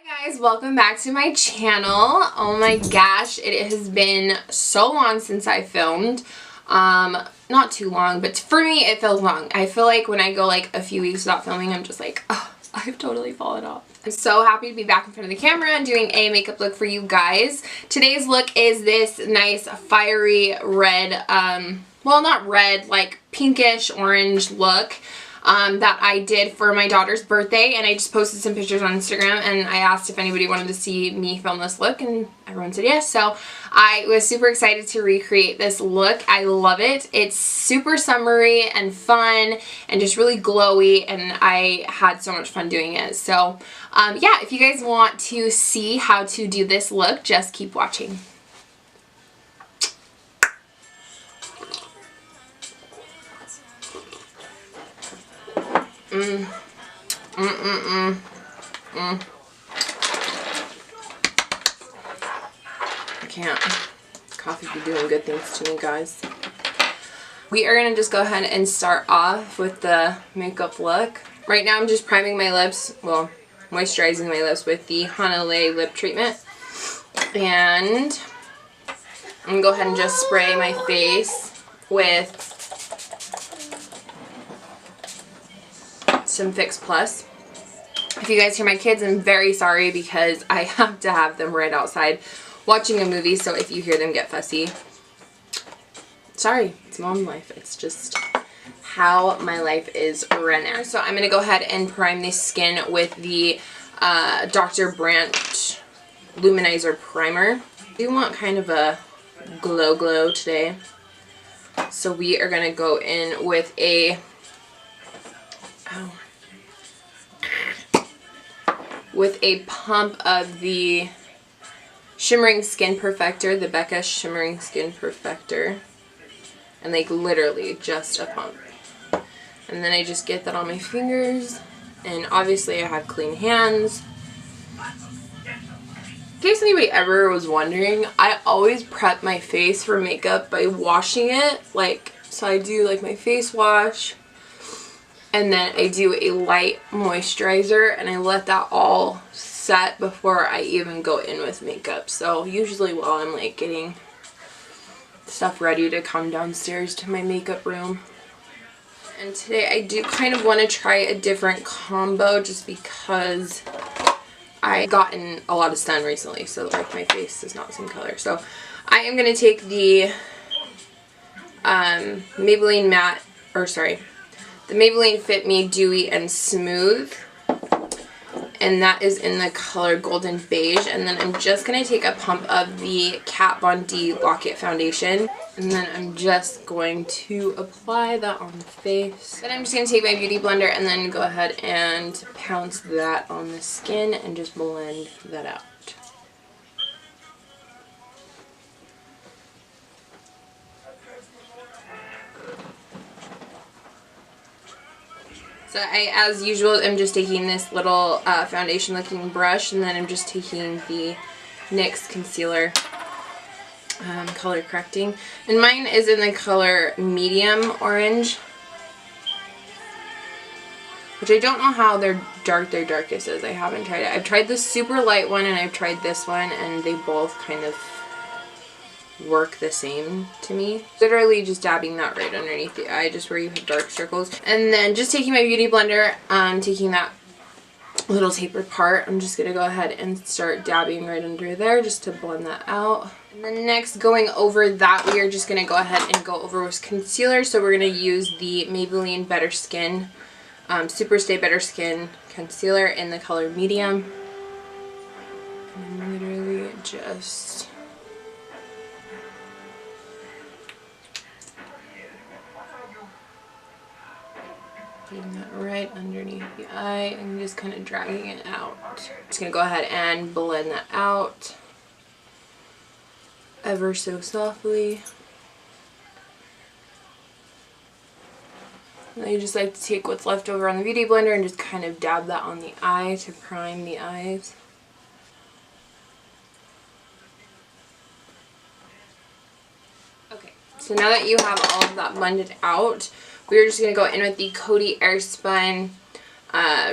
Hi guys, welcome back to my channel. Oh my gosh, it has been so long since I filmed. Not too long, but for me it feels long. I feel like when I go like a few weeks without filming, I'm just like, oh, I've totally fallen off. I'm so happy to be back in front of the camera and doing a makeup look for you guys. Today's look is this nice fiery red, well not red, like pinkish orange look. That I did for my daughter's birthday, and I just posted some pictures on Instagram and I asked if anybody wanted to see me film this look and everyone said yes, so I was super excited to recreate this look. I love it. It's super summery and fun and just really glowy, and I had so much fun doing it. So yeah, if you guys want to see how to do this look, just keep watching. I can't. Coffee be doing good things to me, guys. We are going to just go ahead and start off with the makeup look. Right now I'm just priming my lips, well, moisturizing my lips with the Honolulu lip treatment. And I'm going to go ahead and just spray my face with some Fix Plus. If you guys hear my kids, I'm very sorry because I have to have them right outside watching a movie, so if you hear them get fussy, sorry, it's mom life. It's just how my life is right now. So I'm going to go ahead and prime the skin with the Dr. Brandt Luminizer Primer. We want kind of a glow today, so we are going to go in with a pump of the Shimmering Skin Perfector, the Becca Shimmering Skin Perfector, and like literally just a pump. And then I just get that on my fingers, and obviously I have clean hands. In case anybody ever was wondering, I always prep my face for makeup by washing it, like, so I do like my face wash, and then I do a light moisturizer, and I let that all set before I even go in with makeup. So usually while I'm like getting stuff ready to come downstairs to my makeup room. And today I do kind of want to try a different combo just because I've gotten a lot of sun recently, so like my face is not the same color. So I am going to take the Maybelline matte, or sorry, the Maybelline Fit Me Dewy and Smooth, and that is in the color Golden Beige. And then I'm just going to take a pump of the Kat Von D Lock-It Foundation, and then I'm just going to apply that on the face. Then I'm just going to take my beauty blender and then go ahead and pounce that on the skin and just blend that out. So I, as usual, am just taking this little foundation looking brush, and then I'm just taking the NYX concealer color correcting. And mine is in the color medium orange, which I don't know how their darkest is. I haven't tried it. I've tried the super light one and I've tried this one, and they both kind of work the same to me. Literally just dabbing that right underneath the eye, just where you have dark circles. And then just taking my beauty blender, taking that little tapered part, I'm just going to go ahead and start dabbing right under there just to blend that out. And then next, going over that, we are just going to go ahead and go over with concealer. So we're going to use the Maybelline Better Skin, Superstay Better Skin Concealer in the color medium. And I'm literally just putting that right underneath the eye and just kind of dragging it out. Just going to go ahead and blend that out ever so softly. And I just like to take what's left over on the beauty blender and just kind of dab that on the eye to prime the eyes. Okay, so now that you have all of that blended out, we're just going to go in with the Coty Airspun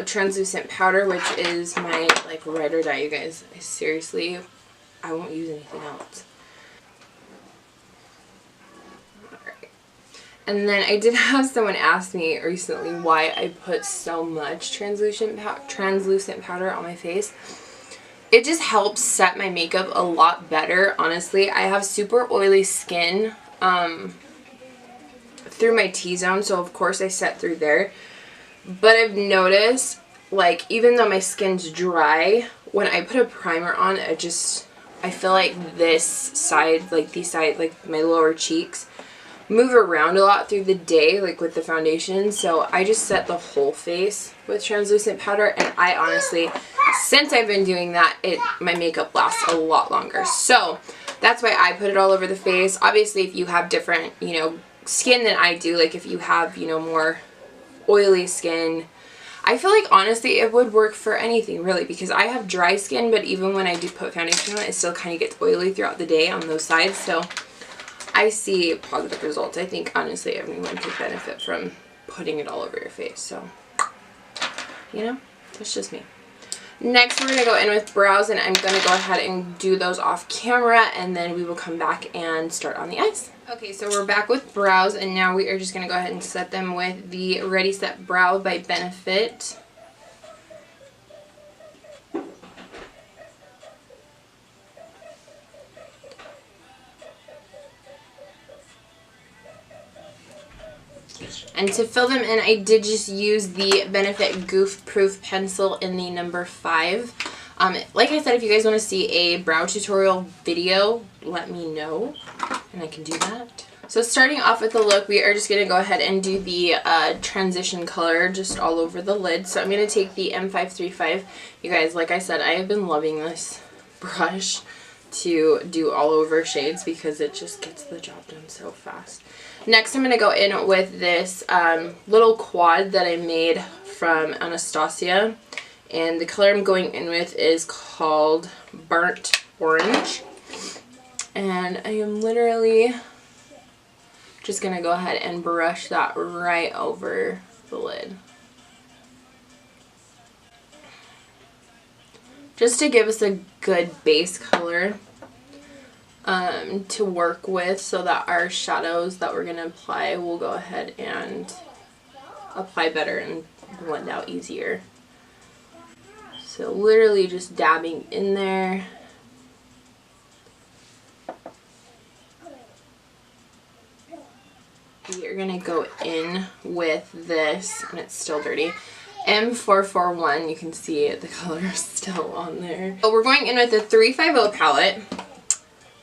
translucent powder, which is my like ride or die, you guys. Seriously, I won't use anything else. Alright. And then I did have someone ask me recently why I put so much translucent powder on my face. It just helps set my makeup a lot better, honestly. I have super oily skin through my T-zone, so of course I set through there. But I've noticed, like, even though my skin's dry, when I put a primer on, I feel like this side, like these side, like my lower cheeks, move around a lot through the day, like with the foundation. So I just set the whole face with translucent powder, and I honestly, since I've been doing that, my makeup lasts a lot longer. So that's why I put it all over the face. Obviously, if you have different, you know, skin than I do, like if you have, you know, more oily skin, I feel like honestly it would work for anything really, because I have dry skin, but even when I do put foundation on it still kind of gets oily throughout the day on those sides. So I see positive results. I think honestly everyone could benefit from putting it all over your face. So, you know, that's just me. Next we're going to go in with brows, and I'm going to go ahead and do those off camera, and then we will come back and start on the eyes. Okay, so we're back with brows, and now we are just going to go ahead and set them with the Ready Set Brow by Benefit. And to fill them in, I did just use the Benefit Goof Proof Pencil in the number 5. Like I said, if you guys want to see a brow tutorial video, let me know, and I can do that. So starting off with the look, we are just going to go ahead and do the transition color just all over the lid. So I'm going to take the M535. You guys, like I said, I have been loving this brush to do all over shades because it just gets the job done so fast. Next, I'm going to go in with this little quad that I made from Anastasia. And the color I'm going in with is called Burnt Orange. And I am literally just going to go ahead and brush that right over the lid. Just to give us a good base color to work with, so that our shadows that we're going to apply will go ahead and apply better and blend out easier. So literally just dabbing in there. We are going to go in with this, and it's still dirty, M441. You can see the color is still on there. So we're going in with the 350 palette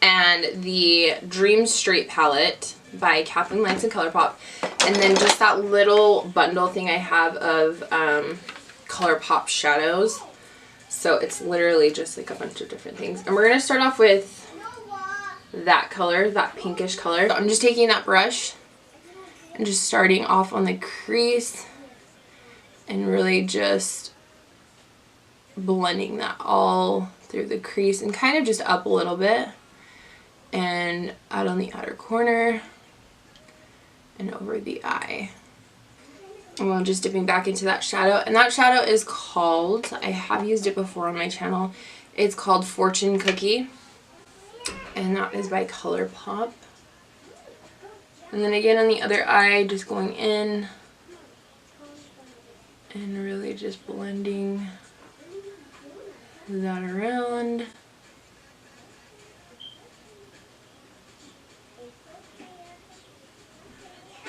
and the Dream Straight palette by Kathleen and Colourpop, and then just that little bundle thing I have of Colourpop shadows. So it's literally just like a bunch of different things. And we're going to start off with that color, that pinkish color. So I'm just taking that brush and just starting off on the crease and really just blending that all through the crease and kind of just up a little bit and out on the outer corner and over the eye. And we're just dipping back into that shadow, and that shadow is called, I have used it before on my channel, it's called Fortune Cookie, and that is by Colourpop. And then again on the other eye, just going in and really just blending that around.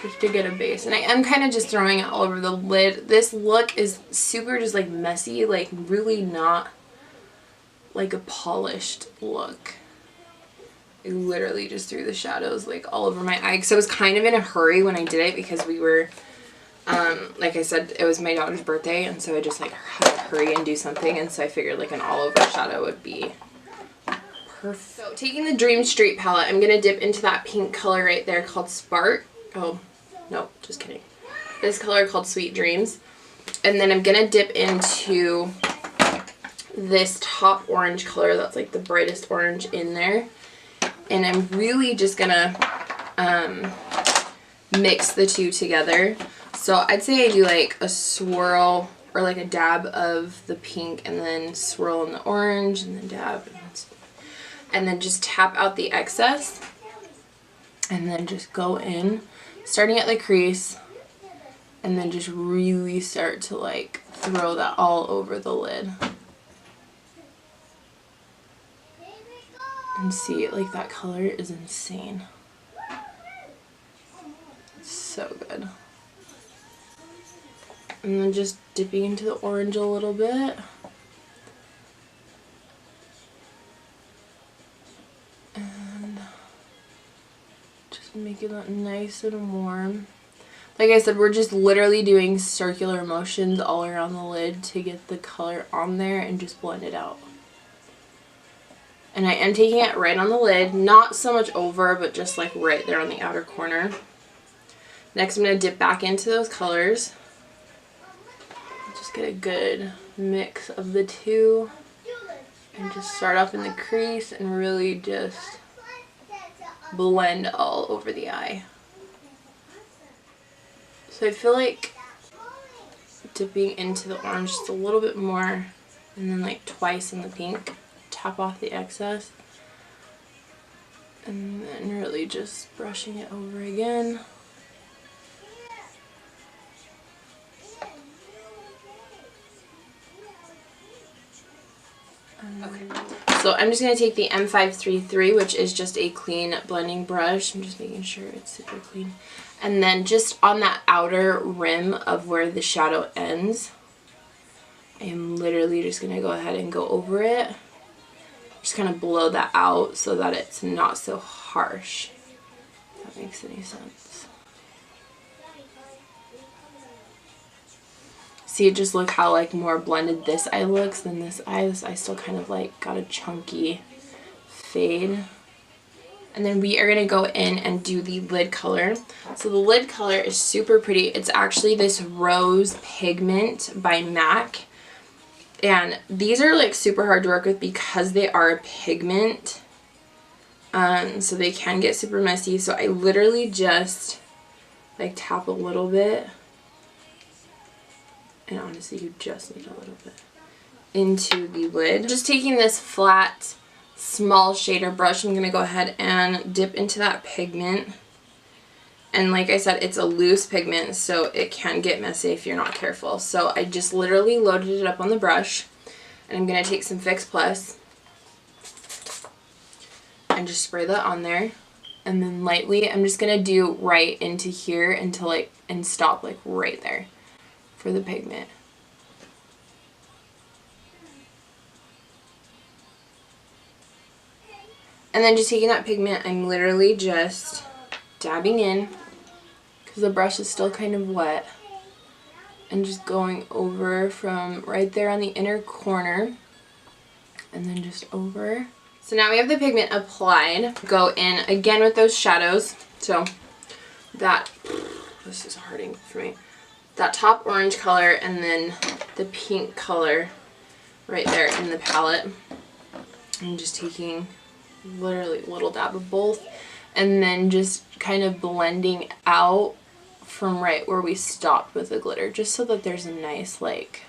Just to get a base. And I am kind of just throwing it all over the lid. This look is super just like messy, like really not like a polished look. I literally just threw the shadows like all over my eye. So I was kind of in a hurry when I did it because we were, like I said, it was my daughter's birthday, and so I just like had to hurry and do something, and so I figured like an all over shadow would be perfect. So taking the Dream Street palette, I'm going to dip into that pink color right there called Spark. Oh, no, just kidding. This color called Sweet Dreams. And then I'm going to dip into this top orange color that's like the brightest orange in there. And I'm really just going to mix the two together. So I'd say I do like a swirl or like a dab of the pink and then swirl in the orange and then dab and then just tap out the excess and then just go in starting at the crease and then just really start to like throw that all over the lid. And see, like that color is insane. It's so good. And then just dipping into the orange a little bit. And just making that nice and warm. Like I said, we're just literally doing circular motions all around the lid to get the color on there and just blend it out. And I am taking it right on the lid, not so much over, but just like right there on the outer corner. Next I'm going to dip back into those colors. Just get a good mix of the two. And just start off in the crease and really just blend all over the eye. So I feel like dipping into the orange just a little bit more and then like twice in the pink. Tap off the excess and then really just brushing it over again. Okay, so I'm just going to take the M533, which is just a clean blending brush. I'm just making sure it's super clean. And then just on that outer rim of where the shadow ends, I am literally just going to go ahead and go over it. Just kind of blow that out so that it's not so harsh, if that makes any sense. See, just look how like more blended this eye looks than this eye. This eye still kind of like got a chunky fade. And then we are going to go in and do the lid color. So the lid color is super pretty. It's actually this Rose Pigment by MAC. And these are like super hard to work with because they are a pigment. So they can get super messy. So I literally just like tap a little bit. And honestly, you just need a little bit into the lid. Just taking this flat, small shader brush, I'm going to go ahead and dip into that pigment. And like I said, it's a loose pigment, so it can get messy if you're not careful. So I just literally loaded it up on the brush. And I'm going to take some Fix Plus and just spray that on there. And then lightly, I'm just going to do right into here until like, and stop like right there for the pigment. And then just taking that pigment, I'm literally just dabbing in because the brush is still kind of wet. And just going over from right there on the inner corner and then just over. So now we have the pigment applied. Go in again with those shadows. So that, this is hurting for me. That top orange color and then the pink color right there in the palette. I'm just taking literally a little dab of both and then just kind of blending out from right where we stopped with the glitter, just so that there's a nice like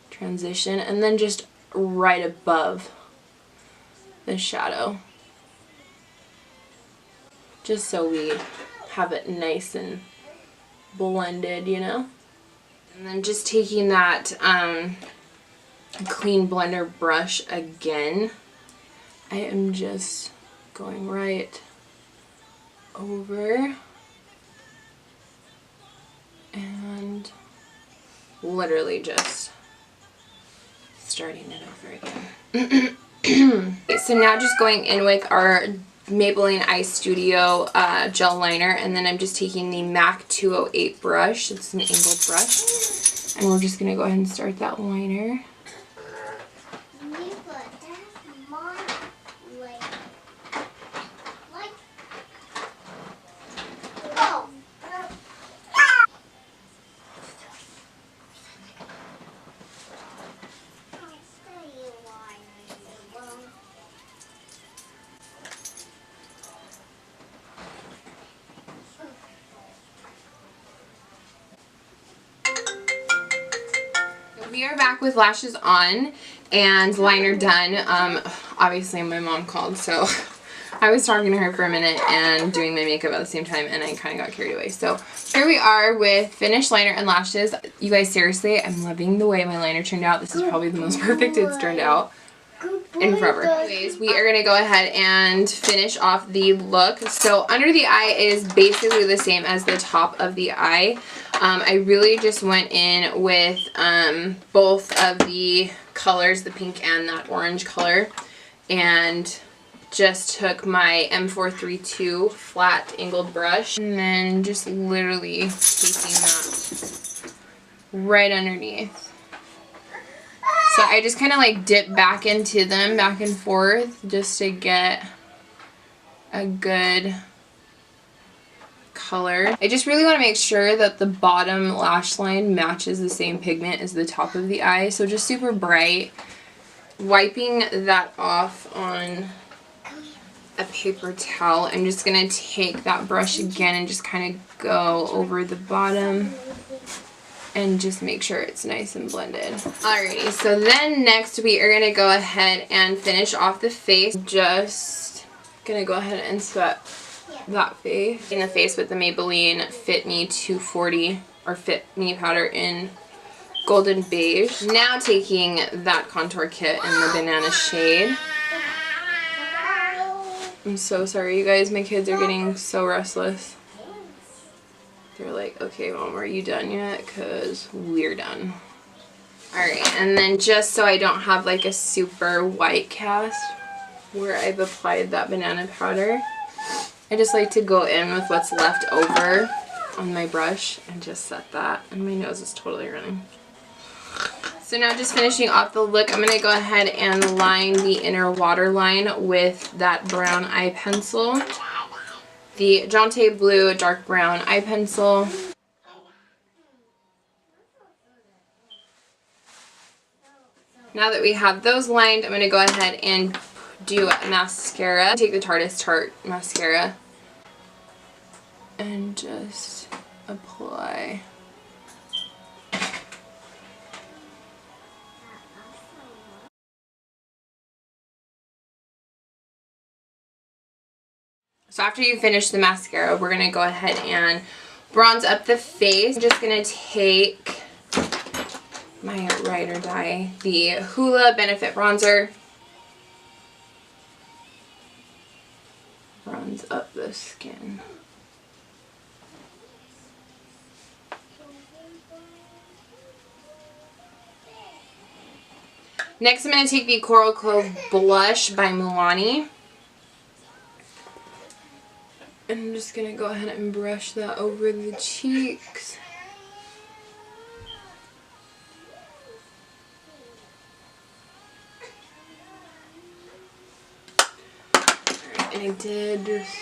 transition, and then just right above the shadow, just so we have it nice and blended, you know. And then just taking that clean blender brush again, I am just going right over and literally just starting it over again. So now just going in with our Maybelline Eye Studio gel liner, and then I'm just taking the MAC 208 brush. It's an angled brush, and we're just going to go ahead and start that liner. We are back with lashes on and liner done. Obviously my mom called, so I was talking to her for a minute and doing my makeup at the same time, and I kind of got carried away. So here we are with finished liner and lashes. You guys, seriously, I'm loving the way my liner turned out. This is probably the most perfect it's turned out in forever. Anyways, we are going to go ahead and finish off the look. So under the eye is basically the same as the top of the eye. I really just went in with both of the colors, the pink and that orange color, and just took my M432 flat angled brush and then just literally taking that right underneath. So I just kind of like dip back into them back and forth just to get a good color. I just really want to make sure that the bottom lash line matches the same pigment as the top of the eye. So just super bright. Wiping that off on a paper towel, I'm just going to take that brush again and just kind of go over the bottom and just make sure it's nice and blended. Alrighty, so then next we are going to go ahead and finish off the face. Just going to go ahead and sweat that face in the face with the Maybelline Fit Me 240 or Fit Me powder in Golden Beige. Now taking that contour kit in the banana shade. I'm so sorry, you guys. My kids are getting so restless. They're like, okay, Mom, are you done yet? Because we're done. Alright, and then just so I don't have like a super white cast where I've applied that banana powder, I just like to go in with what's left over on my brush and just set that. And my nose is totally running. So now just finishing off the look, I'm going to go ahead and line the inner waterline with that brown eye pencil. The Jante Blue dark brown eye pencil. Now that we have those lined, I'm going to go ahead and do mascara. Take the Tarte mascara and just apply. So after you finish the mascara, we're going to go ahead and bronze up the face. I'm just going to take my Ride or Die, the Hoola Benefit Bronzer. Bronze up the skin. Next, I'm going to take the Coral Cove Blush by Milani. I'm just going to go ahead and brush that over the cheeks. Alright, and I did just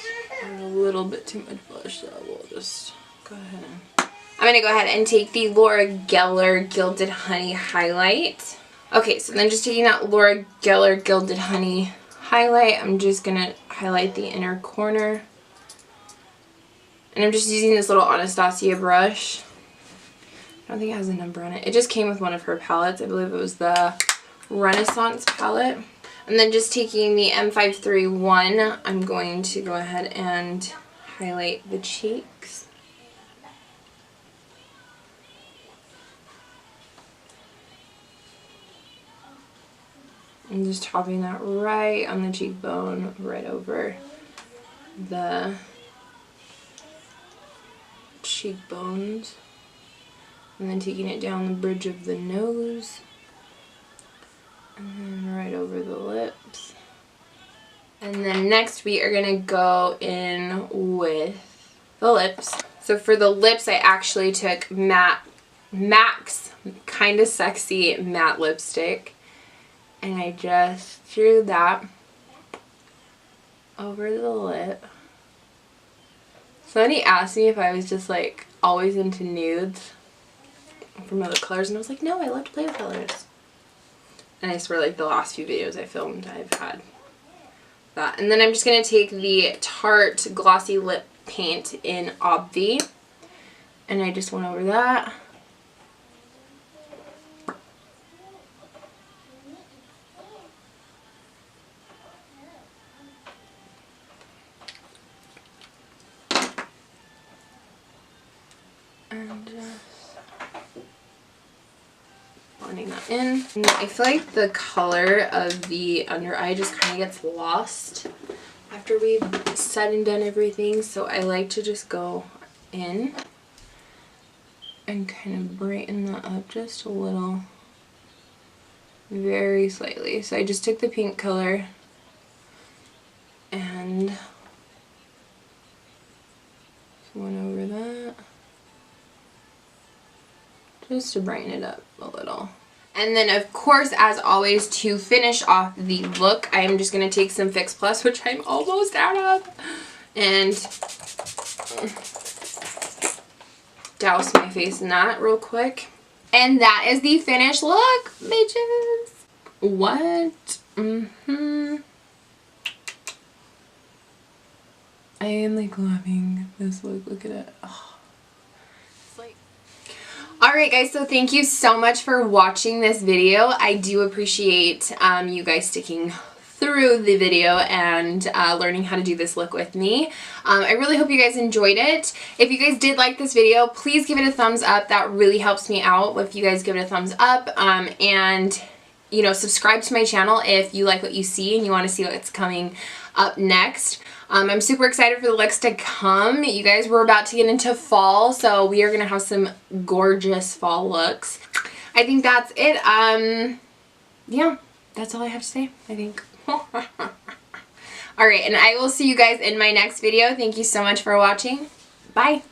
a little bit too much blush, so we'll just go ahead and... I'm going to go ahead and take the Laura Geller Gilded Honey highlight. Okay, so then just taking that Laura Geller Gilded Honey highlight, I'm just going to highlight the inner corner. And I'm just using this little Anastasia brush. I don't think it has a number on it. It just came with one of her palettes. I believe it was the Renaissance palette. And then just taking the M531, I'm going to go ahead and highlight the cheeks. I'm just topping that right on the cheekbone, right over the cheekbones, and then taking it down the bridge of the nose, and then right over the lips. And then next we are going to go in with the lips. So for the lips, I actually took MAC's Kinda Sexy matte lipstick, and I just drew that over the lip. Somebody asked me if I was just like always into nudes from other colors, and I was like, no, I love to play with colors. And I swear, like, the last few videos I filmed, I've had that. And then I'm just going to take the Tarte Glossy Lip Paint in Obvi, and I just went over that. blending that in. And I feel like the color of the under eye just kind of gets lost after we've said and done everything, so I like to just go in and kind of brighten that up just a little, very slightly. So I just took the pink color and went over that just to brighten it up a little. And then of course, as always, to finish off the look, I am just going to take some Fix Plus, which I'm almost out of, and douse my face in that real quick. And that is the finished look, bitches. What? I am like loving this look. Look at it. Oh. Alright guys, so thank you so much for watching this video. I do appreciate you guys sticking through the video and learning how to do this look with me. I really hope you guys enjoyed it. If you guys did like this video, please give it a thumbs up. That really helps me out if you guys give it a thumbs up. And you know, subscribe to my channel if you like what you see and you want to see what's coming up next. I'm super excited for the looks to come. You guys, we're about to get into fall, so we are going to have some gorgeous fall looks. I think that's it. Yeah, that's all I have to say, I think. Alright, and I will see you guys in my next video. Thank you so much for watching. Bye!